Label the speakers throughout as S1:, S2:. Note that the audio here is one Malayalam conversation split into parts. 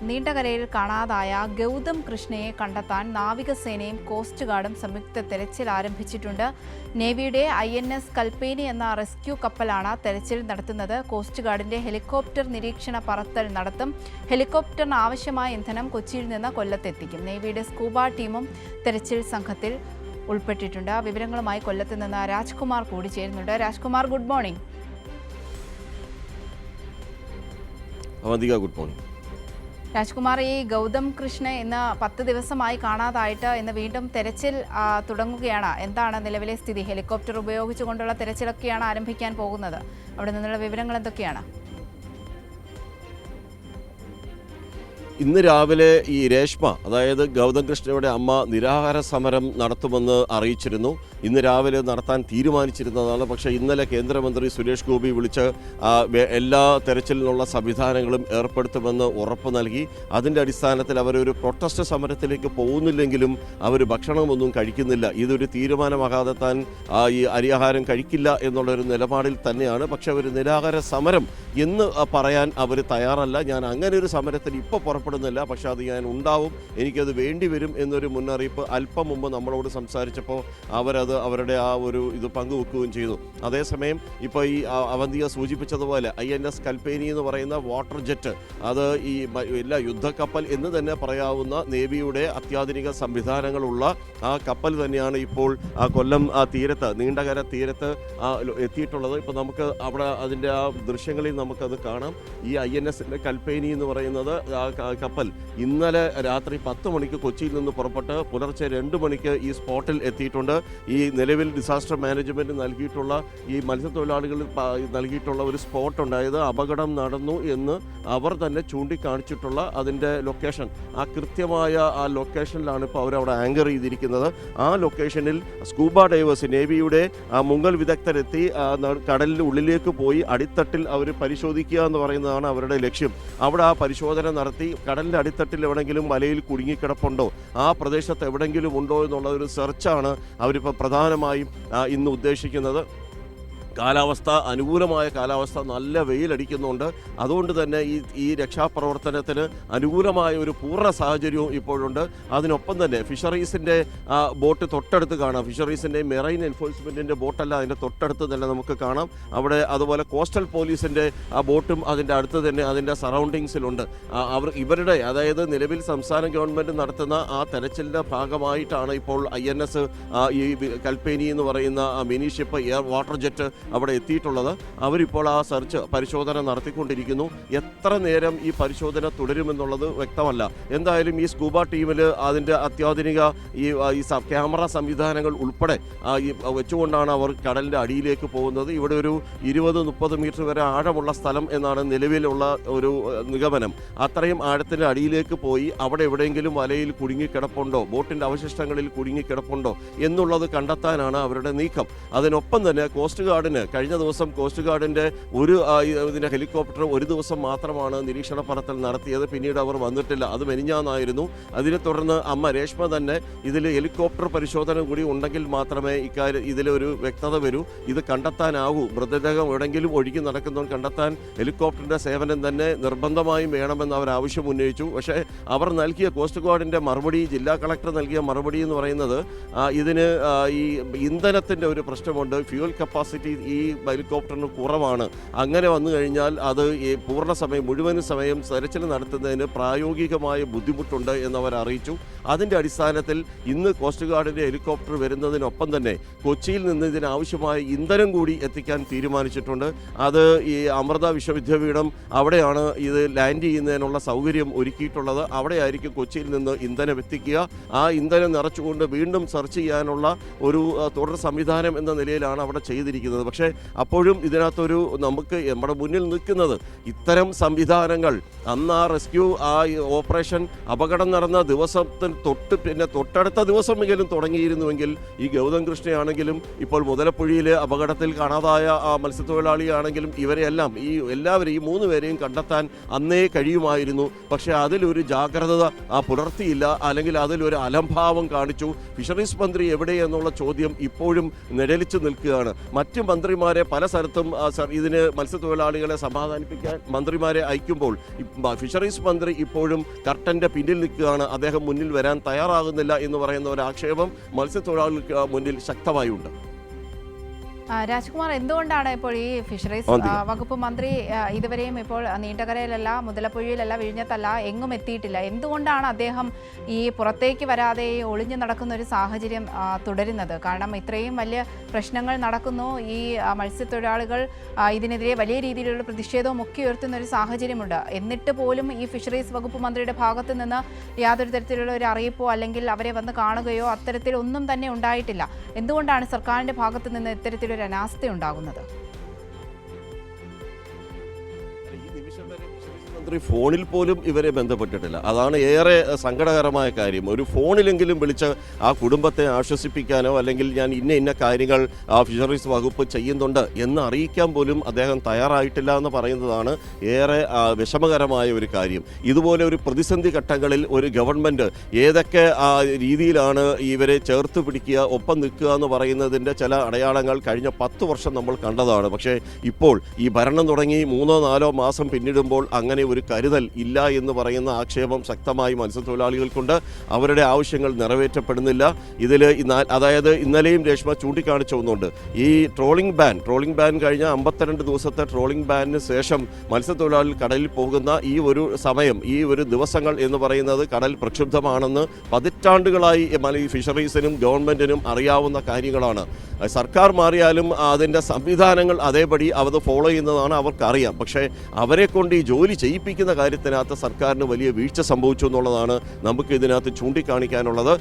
S1: നീണ്ടകരയിൽ കാണാതായ ഗൗതം കൃഷ്ണയെ കണ്ടെത്താൻ നാവികസേനയും കോസ്റ്റ് ഗാർഡും സംയുക്ത തെരച്ചിൽ ആരംഭിച്ചിട്ടുണ്ട്. നേവിയുടെ INS കൽപ്പേനി എന്ന റെസ്ക്യൂ കപ്പലാണ് തെരച്ചിൽ നടത്തുന്നത്. കോസ്റ്റ് ഗാർഡിന്റെ ഹെലികോപ്റ്റർ നിരീക്ഷണ പറത്തൽ നടത്തും. ഹെലികോപ്റ്ററിന് ആവശ്യമായ ഇന്ധനം കൊച്ചിയിൽ നിന്ന് കൊല്ലത്തെത്തിക്കും. നേവിയുടെ സ്കൂബ ടീമും തെരച്ചിൽ സംഘത്തിൽ ഉൾപ്പെട്ടിട്ടുണ്ട്. വിവരങ്ങളുമായി കൊല്ലത്ത് നിന്ന് രാജ്കുമാർ കൂടി ചേരുന്നുണ്ട്. Rajkumar, good morning.
S2: Good morning
S1: Rajkumar, ഈ ഗൗതം കൃഷ്ണ ഇന്ന് 10 ദിവസമായി കാണാതായിട്ട് ഇന്ന് വീണ്ടും തെരച്ചിൽ തുടങ്ങുകയാണ്. എന്താണ് നിലവിലെ സ്ഥിതി? ഹെലികോപ്റ്റർ ഉപയോഗിച്ചുകൊണ്ടുള്ള തെരച്ചിലൊക്കെയാണ് ആരംഭിക്കാൻ പോകുന്നത്. അവിടെ നിന്നുള്ള വിവരങ്ങൾ എന്തൊക്കെയാണ്?
S2: ഇന്ന് രാവിലെ ഈ രേഷ്മ, അതായത് ഗൗതം കൃഷ്ണയുടെ അമ്മ, നിരാഹാര സമരം നടത്തുമെന്ന് അറിയിച്ചിരുന്നു. ഇന്ന് രാവിലെ നടത്താൻ തീരുമാനിച്ചിരുന്നതാണ്. പക്ഷേ ഇന്നലെ കേന്ദ്രമന്ത്രി സുരേഷ് ഗോപി വിളിച്ച് എല്ലാ തെരച്ചിലിനുള്ള സംവിധാനങ്ങളും ഏർപ്പെടുത്തുമെന്ന് ഉറപ്പ് നൽകി. അതിൻ്റെ അടിസ്ഥാനത്തിൽ അവരൊരു പ്രൊട്ടസ്റ്റ് സമരത്തിലേക്ക് പോകുന്നില്ലെങ്കിലും അവർ ഭക്ഷണമൊന്നും കഴിക്കുന്നില്ല. ഇതൊരു തീരുമാനമാകാതെ താൻ ഈ അരിയാഹാരം കഴിക്കില്ല എന്നുള്ളൊരു നിലപാടിൽ തന്നെയാണ്. പക്ഷേ ഒരു നിരാഹാര സമരം എന്ന് പറയാൻ അവർ തയ്യാറല്ല. ഞാൻ അങ്ങനെ ഒരു സമരത്തിന് ഇപ്പോൾ പുറപ്പെടുന്നില്ല, പക്ഷേ അത് ഞാൻ ഉണ്ടാവും, എനിക്കത് വേണ്ടി വരും എന്നൊരു മുന്നറിയിപ്പ് അല്പം മുമ്പ് നമ്മളോട് സംസാരിച്ചപ്പോൾ അവരുടെ ആ ഒരു ഇത് പങ്കുവെക്കുകയും ചെയ്തു. അതേസമയം ഇപ്പോൾ ഈ അവന്തിക സൂചിപ്പിച്ചതുപോലെ INS കൽപ്പേനി എന്ന് പറയുന്ന വാട്ടർ ജെറ്റ്, അത് ഈ എല്ലാ യുദ്ധക്കപ്പൽ എന്ന് തന്നെ പറയാവുന്ന നേവിയുടെ അത്യാധുനിക സംവിധാനങ്ങളുള്ള ആ കപ്പൽ തന്നെയാണ് ഇപ്പോൾ കൊല്ലം തീരത്ത്, നീണ്ടകര തീരത്ത് എത്തിയിട്ടുള്ളത്. ഇപ്പോൾ നമുക്ക് അവിടെ അതിൻ്റെ ആ ദൃശ്യങ്ങളിൽ നമുക്കത് കാണാം. ഈ INS കൽപ്പേനി എന്ന് പറയുന്നത് കപ്പൽ ഇന്നലെ രാത്രി 10 മണിക്ക് കൊച്ചിയിൽ നിന്ന് പുറപ്പെട്ട് പുലർച്ചെ 2 മണിക്ക് ഈ സ്പോട്ടിൽ എത്തിയിട്ടുണ്ട്. ഈ നിലവിൽ ഡിസാസ്റ്റർ മാനേജ്മെൻറ്റ് നൽകിയിട്ടുള്ള ഈ മത്സ്യത്തൊഴിലാളികൾ നൽകിയിട്ടുള്ള ഒരു സ്പോട്ട് ഉണ്ടായത് അപകടം നടന്നു എന്ന് അവർ തന്നെ ചൂണ്ടിക്കാണിച്ചിട്ടുള്ള അതിൻ്റെ ലൊക്കേഷൻ, ആ കൃത്യമായ ആ ലൊക്കേഷനിലാണ് ഇപ്പോൾ അവരവിടെ ആങ്കർ ചെയ്തിരിക്കുന്നത്. ആ ലൊക്കേഷനിൽ സ്കൂബ ഡൈവേഴ്സ്, നേവിയുടെ മുങ്ങൽ വിദഗ്ധരെത്തി കടലിൻ്റെ ഉള്ളിലേക്ക് പോയി അടിത്തട്ടിൽ അവർ പരിശോധിക്കുക എന്ന് പറയുന്നതാണ് അവരുടെ ലക്ഷ്യം. അവിടെ ആ പരിശോധന നടത്തി കടലിൻ്റെ അടിത്തട്ടിൽ എവിടെയെങ്കിലും വലയിൽ കുടുങ്ങിക്കിടപ്പുണ്ടോ, ആ പ്രദേശത്ത് എവിടെയെങ്കിലും ഉണ്ടോ എന്നുള്ള ഒരു സെർച്ചാണ് അവരിപ്പോൾ പ്രധാനമായും ഇന്ന് ഉദ്ദേശിക്കുന്നത്. കാലാവസ്ഥ, അനുകൂലമായ കാലാവസ്ഥ, നല്ല വെയിലടിക്കുന്നുണ്ട്. അതുകൊണ്ട് തന്നെ ഈ രക്ഷാപ്രവർത്തനത്തിന് അനുകൂലമായ ഒരു പൂർണ്ണ സാഹചര്യവും ഇപ്പോഴുണ്ട്. അതിനൊപ്പം തന്നെ ഫിഷറീസിൻ്റെ ബോട്ട് തൊട്ടടുത്ത് കാണാം. ഫിഷറീസിൻ്റെ മെറൈൻ എൻഫോഴ്സ്മെൻറ്റിൻ്റെ ബോട്ടല്ല, അതിൻ്റെ തൊട്ടടുത്ത് തന്നെ നമുക്ക് കാണാം. അവിടെ അതുപോലെ കോസ്റ്റൽ പോലീസിൻ്റെ ബോട്ടും അതിൻ്റെ അടുത്ത് തന്നെ അതിൻ്റെ സറൗണ്ടിങ്സിലുണ്ട്. ഇവരുടെ, അതായത് നിലവിൽ സംസ്ഥാന ഗവൺമെൻറ് നടത്തുന്ന ആ തെരച്ചിലിൻ്റെ ഭാഗമായിട്ടാണ് ഇപ്പോൾ INS ഈ കൽപ്പേനി എന്ന് പറയുന്ന mini ship air water jet അവിടെ എത്തിയിട്ടുള്ളത്. അവരിപ്പോൾ ആ പരിശോധന നടത്തിക്കൊണ്ടിരിക്കുന്നു. എത്ര നേരം ഈ പരിശോധന തുടരുമെന്നുള്ളത് വ്യക്തമല്ല. എന്തായാലും ഈ സ്കൂബ ടീമിൽ അതിൻ്റെ അത്യാധുനിക ഈ ക്യാമറ സംവിധാനങ്ങൾ ഉൾപ്പെടെ വെച്ചുകൊണ്ടാണ് അവർ കടലിൻ്റെ അടിയിലേക്ക് പോകുന്നത്. ഇവിടെ ഒരു 20-30 മീറ്റർ വരെ ആഴമുള്ള സ്ഥലം എന്നാണ് നിലവിലുള്ള ഒരു നിഗമനം. അത്രയും ആഴത്തിൻ്റെ അടിയിലേക്ക് പോയി അവിടെ എവിടെയെങ്കിലും വലയിൽ കുടുങ്ങിക്കിടപ്പുണ്ടോ, ബോട്ടിൻ്റെ അവശിഷ്ടങ്ങളിൽ കുടുങ്ങിക്കിടപ്പുണ്ടോ എന്നുള്ളത് കണ്ടെത്താനാണ് അവരുടെ നീക്കം. അതിനൊപ്പം തന്നെ കോസ്റ്റ് ഗാർഡിന് കഴിഞ്ഞ ദിവസം കോസ്റ്റ് ഗാർഡിൻ്റെ ഇതിൻ്റെ ഹെലികോപ്റ്റർ ഒരു ദിവസം മാത്രമാണ് നിരീക്ഷണ പറത്തൽ നടത്തിയത്. പിന്നീട് അവർ വന്നിട്ടില്ല. അത് മെനിഞ്ഞാന്നായിരുന്നു. അതിനെ തുടർന്ന് അമ്മ രേഷ്മ തന്നെ ഇതിൽ ഹെലികോപ്റ്റർ പരിശോധന കൂടി ഉണ്ടെങ്കിൽ മാത്രമേ ഇതിലൊരു വ്യക്തത വരൂ, ഇത് കണ്ടെത്താനാവൂ. മൃതദേഹം എവിടെയെങ്കിലും ഒഴുകി നടക്കുന്നവർ കണ്ടെത്താൻ ഹെലികോപ്റ്ററിൻ്റെ സേവനം തന്നെ നിർബന്ധമായും വേണമെന്ന് അവർ ആവശ്യം ഉന്നയിച്ചു. പക്ഷേ അവർ നൽകിയ കോസ്റ്റ് ഗാർഡിൻ്റെ മറുപടി, ജില്ലാ കളക്ടർ നൽകിയ മറുപടി എന്ന് പറയുന്നത് ഇതിന് ഈ ഇന്ധനത്തിൻ്റെ ഒരു പ്രശ്നമുണ്ട്, ഫ്യൂൽ കപ്പാസിറ്റി ഈ ഹെലികോപ്റ്ററിന് കുറവാണ്. അങ്ങനെ വന്നു കഴിഞ്ഞാൽ അത് ഈ പൂർണ്ണ സമയം മുഴുവൻ സമയം തെരച്ചിൽ നടത്തുന്നതിന് പ്രായോഗികമായ ബുദ്ധിമുട്ടുണ്ട് എന്നവർ അറിയിച്ചു. അതിൻ്റെ അടിസ്ഥാനത്തിൽ ഇന്ന് കോസ്റ്റ് ഗാർഡിൻ്റെ ഹെലികോപ്റ്റർ വരുന്നതിനൊപ്പം തന്നെ കൊച്ചിയിൽ നിന്ന് ഇതിനാവശ്യമായ ഇന്ധനം കൂടി എത്തിക്കാൻ തീരുമാനിച്ചിട്ടുണ്ട്. അത് ഈ അമൃത വിശ്വവിദ്യാപീഠം അവിടെയാണ് ഇത് ലാൻഡ് ചെയ്യുന്നതിനുള്ള സൗകര്യം ഒരുക്കിയിട്ടുള്ളത്. അവിടെയായിരിക്കും കൊച്ചിയിൽ നിന്ന് ഇന്ധനം എത്തിക്കുക. ആ ഇന്ധനം നിറച്ചുകൊണ്ട് വീണ്ടും സെർച്ച് ചെയ്യാനുള്ള ഒരു തുടർ സംവിധാനം എന്ന നിലയിലാണ് അവിടെ ചെയ്തിരിക്കുന്നത്. പക്ഷേ അപ്പോഴും ഇതിനകത്തൊരു നമുക്ക് നമ്മുടെ മുന്നിൽ നിൽക്കുന്നത് ഇത്തരം സംവിധാനങ്ങൾ അന്ന് ആ റെസ്ക്യൂ ഓപ്പറേഷൻ അപകടം നടന്ന ദിവസത്തിന് തൊട്ടടുത്ത ദിവസമെങ്കിലും തുടങ്ങിയിരുന്നുവെങ്കിൽ ഈ ഗൗതം കൃഷ്ണയാണെങ്കിലും ഇപ്പോൾ മുതലപ്പുഴയിലെ അപകടത്തിൽ കാണാതായ ആ മത്സ്യത്തൊഴിലാളിയാണെങ്കിലും ഇവരെല്ലാം എല്ലാവരെയും 3 പേരെയും കണ്ടെത്താൻ അന്നേ കഴിയുമായിരുന്നു. പക്ഷേ അതിലൊരു ജാഗ്രത പുലർത്തിയില്ല, അല്ലെങ്കിൽ അതിലൊരു അലംഭാവം കാണിച്ചു. ഫിഷറീസ് മന്ത്രി എവിടെ എന്നുള്ള ചോദ്യം ഇപ്പോഴും നിഴലിച്ചു നിൽക്കുകയാണ്. മറ്റ് മന്ത്രിമാരെ പല സ്ഥലത്തും ഇതിന് മത്സ്യത്തൊഴിലാളികളെ സമാധാനിപ്പിക്കാൻ മന്ത്രിമാരെ അയക്കുമ്പോൾ ഫിഷറീസ് മന്ത്രി ഇപ്പോഴും കർട്ടന്റെ പിന്നിൽ നിൽക്കുകയാണ്. അദ്ദേഹം മുന്നിൽ വരാൻ തയ്യാറാകുന്നില്ല എന്ന് പറയുന്ന ഒരു ആക്ഷേപം മത്സ്യത്തൊഴിലാളികൾക്ക് മുന്നിൽ ശക്തമായുണ്ട്.
S1: രാജ്കുമാർ, എന്തുകൊണ്ടാണ് ഇപ്പോൾ ഈ ഫിഷറീസ് വകുപ്പ് മന്ത്രി ഇതുവരെയും ഇപ്പോൾ നീണ്ടകരയിലല്ല, മുതലപ്പുഴയിലല്ല, വിഴിഞ്ഞത്തല്ല, എങ്ങും എത്തിയിട്ടില്ല? എന്തുകൊണ്ടാണ് അദ്ദേഹം ഈ പുറത്തേക്ക് വരാതെ ഒളിഞ്ഞു നടക്കുന്ന ഒരു സാഹചര്യം തുടരുന്നത്? കാരണം ഇത്രയും വലിയ പ്രശ്നങ്ങൾ നടക്കുന്നു, ഈ മത്സ്യത്തൊഴിലാളികൾ ഇതിനെതിരെ വലിയ രീതിയിലുള്ള പ്രതിഷേധവും ഒക്കെ ഉയർത്തുന്ന ഒരു സാഹചര്യമുണ്ട്. എന്നിട്ട് പോലും ഈ ഫിഷറീസ് വകുപ്പ് മന്ത്രിയുടെ ഭാഗത്ത് നിന്ന് യാതൊരു തരത്തിലുള്ള ഒരു അറിയിപ്പോ അല്ലെങ്കിൽ അവരെ വന്ന് കാണുകയോ അത്തരത്തിലൊന്നും തന്നെ ഉണ്ടായിട്ടില്ല. എന്തുകൊണ്ടാണ് സർക്കാരിൻ്റെ ഭാഗത്ത് നിന്ന് ഇത്തരത്തിലൊരു അനാസ്ഥ ഉണ്ടാകുന്നത്?
S2: മന്ത്രി ഫോണിൽ പോലും ഇവരെ ബന്ധപ്പെട്ടിട്ടില്ല. അതാണ് ഏറെ സങ്കടകരമായ കാര്യം. ഒരു ഫോണിലെങ്കിലും വിളിച്ച് ആ കുടുംബത്തെ ആശ്വസിപ്പിക്കാനോ അല്ലെങ്കിൽ ഞാൻ ഇന്ന കാര്യങ്ങൾ ഫിഷറീസ് വകുപ്പ് ചെയ്യുന്നുണ്ട് എന്ന് അറിയിക്കാൻ പോലും അദ്ദേഹം തയ്യാറായിട്ടില്ല എന്ന് പറയുന്നതാണ് ഏറെ വിഷമകരമായ ഒരു കാര്യം. ഇതുപോലെ ഒരു പ്രതിസന്ധി ഘട്ടങ്ങളിൽ ഒരു ഗവൺമെൻറ് ഏതൊക്കെ രീതിയിലാണ് ഇവരെ ചേർത്ത് പിടിക്കുക, ഒപ്പം നിൽക്കുക എന്ന് പറയുന്നതിൻ്റെ ചില അടയാളങ്ങൾ കഴിഞ്ഞ 10 വർഷം നമ്മൾ കണ്ടതാണ്. പക്ഷേ ഇപ്പോൾ ഈ ഭരണം തുടങ്ങി 3-4 മാസം പിന്നിടുമ്പോൾ അങ്ങനെ ഒരു കരുതൽ ഇല്ല എന്ന് പറയുന്ന ആക്ഷേപം ശക്തമായി മത്സ്യത്തൊഴിലാളികൾക്കുണ്ട്. അവരുടെ ആവശ്യങ്ങൾ നിറവേറ്റപ്പെടുന്നില്ല. ഇതിൽ അതായത് ഇന്നലെയും രേഷ്മ ചൂണ്ടിക്കാണിച്ച ഒന്നുണ്ട്. ഈ ട്രോളിംഗ് ബാൻ കഴിഞ്ഞ 52 ദിവസത്തെ ട്രോളിംഗ് ബാനിന് ശേഷം മത്സ്യത്തൊഴിലാളികൾ കടലിൽ പോകുന്ന ഈ ഒരു സമയം, ഈ ഒരു ദിവസങ്ങൾ എന്ന് പറയുന്നത് കടൽ പ്രക്ഷുബ്ധമാണെന്ന് പതിറ്റാണ്ടുകളായി ഫിഷറീസിനും ഗവൺമെൻറ്റിനും അറിയാവുന്ന കാര്യങ്ങളാണ്. സർക്കാർ മാറിയാലും അതിൻ്റെ സംവിധാനങ്ങൾ അതേപടി അത് ഫോളോ ചെയ്യുന്നതാണ് അവർക്കറിയാം. പക്ഷേ അവരെ കൊണ്ട് ഈ ജോലി ചെയ്യിപ്പിക്കുന്ന കാര്യത്തിനകത്ത് സർക്കാരിന് വലിയ വീഴ്ച സംഭവിച്ചു എന്നുള്ളതാണ് നമുക്ക് ഇതിനകത്ത് ചൂണ്ടിക്കാണിക്കാനുള്ളത്.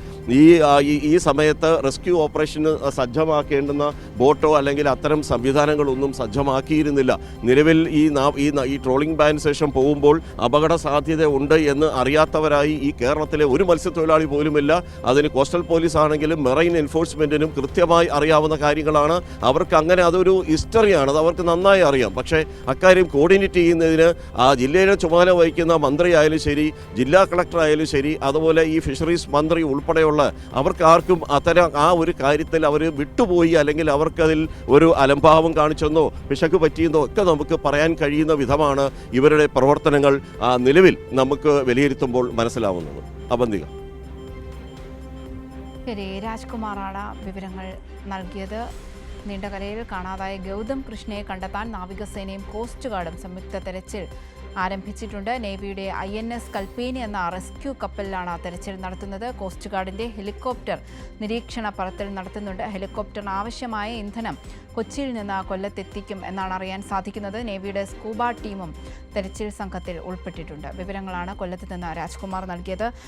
S2: ഈ സമയത്ത് റെസ്ക്യൂ ഓപ്പറേഷന് സജ്ജമാക്കേണ്ടുന്ന ബോട്ടോ അല്ലെങ്കിൽ അത്തരം സംവിധാനങ്ങളൊന്നും സജ്ജമാക്കിയിരുന്നില്ല. നിലവിൽ ഈ ട്രോളിംഗ് ബാൻ ശേഷം പോകുമ്പോൾ അപകട സാധ്യത ഉണ്ട് എന്ന് അറിയാത്തവരായി ഈ കേരളത്തിലെ ഒരു മത്സ്യത്തൊഴിലാളി പോലുമില്ല. അതിന് കോസ്റ്റൽ പോലീസ് ആണെങ്കിലും മെറൈൻ എൻഫോഴ്സ്മെൻറ്റിനും കൃത്യമായി അറിയാവുന്ന കാര്യങ്ങളാണ്. അവർക്ക് അങ്ങനെ അതൊരു ഹിസ്റ്ററിയാണ്, അത് അവർക്ക് നന്നായി അറിയാം. പക്ഷേ അക്കാര്യം കോർഡിനേറ്റ് ചെയ്യുന്നതിന് ജില്ലയിലെ ചുമതല വഹിക്കുന്ന മന്ത്രി ആയാലും ശരി, ജില്ലാ കളക്ടർ ആയാലും ശരി, അതുപോലെ ഈ ഫിഷറീസ് മന്ത്രി ഉൾപ്പെടെയുള്ള അവർക്കാർക്കും അത്തരം ഒരു കാര്യത്തിൽ അവർ വിട്ടുപോയി അല്ലെങ്കിൽ അവർക്കതിൽ ഒരു അലംഭാവം കാണിച്ചെന്നോ പിശക് പറ്റിയെന്നോ ഒക്കെ നമുക്ക് പറയാൻ കഴിയുന്ന വിധമാണ് ഇവരുടെ പ്രവർത്തനങ്ങൾ നിലവിൽ നമുക്ക് വിലയിരുത്തുമ്പോൾ മനസ്സിലാവുന്നത്. അവന്തിക.
S1: ശരി, രാജ്കുമാറാണ് വിവരങ്ങൾ നൽകിയത്. നീണ്ടകരയിൽ കാണാതായ ഗൗതം കൃഷ്ണയെ കണ്ടെത്താൻ നാവികസേനയും കോസ്റ്റ് ഗാർഡും സംയുക്ത തെരച്ചിൽ ആരംഭിച്ചിട്ടുണ്ട്. നേവിയുടെ INS കൽപ്പേനി എന്ന റെസ്ക്യൂ കപ്പലിലാണ് തെരച്ചിൽ നടത്തുന്നത്. കോസ്റ്റ് ഗാർഡിന്റെ ഹെലികോപ്റ്റർ നിരീക്ഷണ പറത്തൽ നടത്തുന്നുണ്ട്. ഹെലികോപ്റ്ററിന് ആവശ്യമായ ഇന്ധനം കൊച്ചിയിൽ നിന്ന് കൊല്ലത്തെത്തിക്കും എന്നാണ് അറിയാൻ സാധിക്കുന്നത്. നേവിയുടെ സ്കൂബ ടീമും തെരച്ചിൽ സംഘത്തിൽ ഉൾപ്പെട്ടിട്ടുണ്ട്. വിവരങ്ങളാണ് കൊല്ലത്ത് നിന്ന് രാജ്കുമാർ നൽകിയത്.